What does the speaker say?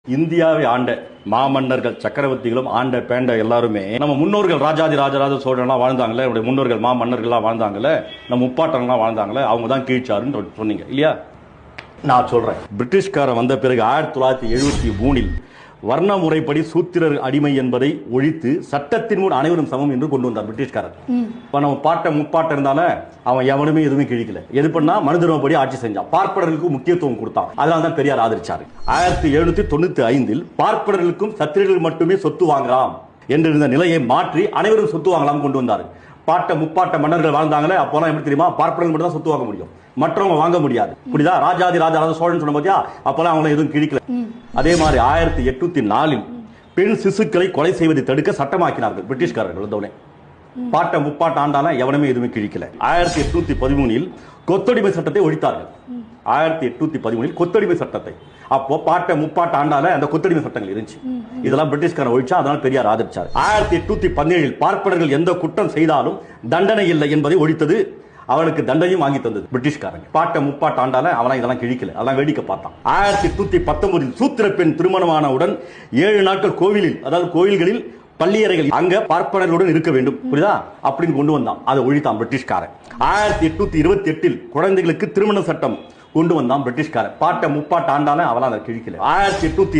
இந்தியாவை ஆண்ட மாமன்னர்கள் சக்கரவர்த்திகளும் ஆண்ட பேண்ட எல்லாருமே நம்ம முன்னோர்கள் ராஜாதி ராஜராஜ சோழன்லாம் வாழ்ந்தாங்களே, நம்முடைய முன்னோர்கள் மாமன்னர்கள்லாம் வாழ்ந்தாங்களே, நம்ம முப்பாட்டன்லாம் வாழ்ந்தாங்களே, அவங்க தான் கீழ்ச்சாருன்னு சொன்னீங்க இல்லையா? நான் சொல்றேன், பிரிட்டிஷ்காரன் வந்த பிறகு 1973 வர்ண முறைப்படி சூத்திரர் அடிமை என்பதை ஒழித்து சட்டத்தின் முன் அனைவரும் சமம் என்று கொண்டு வந்தார் பிரிட்டிஷ்காரர். இப்ப நம்ம பாட்ட முப்பாட்ட இருந்தால அவன் எவனுமே எதுவுமே கிழிக்கல. எது பண்ணா மனுதர்மப்படி ஆட்சி செஞ்சான், பார்ப்பனர்களுக்கு முக்கியத்துவம் கொடுத்தான். அதனால தான் பெரியார் ஆதரிச்சாரு. 1795 பார்ப்பனர்களுக்கும் சத்திரியர்கள் மட்டுமே சொத்து வாங்கலாம் என்றிருந்த நிலையை மாற்றி அனைவரும் சொத்து வாங்கலாம் கொண்டு வந்தார். பாட்ட முப்பாட்ட மன்னர்கள் வாழ்ந்தாங்களே, அப்போலாம் எப்படி தெரியுமா? பார்ப்பனர்கள் மட்டும் தான் சொத்து வாங்க முடியும், மற்றவங்க வாங்க முடியாது. புரியுதா? ராஜாதி ராஜராஜ சோழன் சொன்ன பாத்தியா, அப்பெல்லாம் அவங்கள எதுவும் கிழிக்கல. அதே மாதிரி 1804 பெண் சிசுக்களை கொலை செய்வதை தடுக்க சட்டமாக்கினார்கள் பிரிட்டிஷ்காரர்கள் வந்தவுடனே. பாட்ட முப்பாட்ட ஆண்டாலும் எவனுமே எதுவுமே கிழிக்கல. 1813 கொத்தடிமை சட்டத்தை ஒழித்தார்கள். 1813 கொத்தடிமை சட்டத்தை. அப்போ பாட்ட முப்பாட்ட ஆண்டால அந்த கொத்தடிமை சட்டங்கள் இருந்துச்சு. இதெல்லாம் பிரிட்டிஷ்காரன் ஒழிச்சா, அதனால பெரியார் ஆதரிச்சார். 1817 பார்ப்பனர்கள் எந்த குற்றம் செய்தாலும் தண்டனை இல்லை என்பதை ஒழித்தது. அவனுக்கு தண்டையும் வாங்கி தந்தது பிரிட்டிஷ்காரங்க. பாட்ட முப்பாட்ட ஆண்டால அவன் இதெல்லாம் கிழிக்கல, அதெல்லாம் வேடிக்கை பார்த்தான். 1819 சூத்திர பெண் திருமணமானவுடன் 7 நாட்கள் கோவிலில், அதாவது கோயில்களில் பள்ளியறைகள் அங்க பார்ப்பனர்களுடன் இருக்க வேண்டும், புரியுதா, அப்படின்னு கொண்டு வந்தான். அதை ஒழித்தான் பிரிட்டிஷ்காரன். 1828 குழந்தைகளுக்கு திருமண சட்டம் கொண்டு வந்தான் பிரிட்டிஷ்காரன். பாட்ட முப்பாட்ட ஆண்டால அவன் அதை கிழிக்கல. 18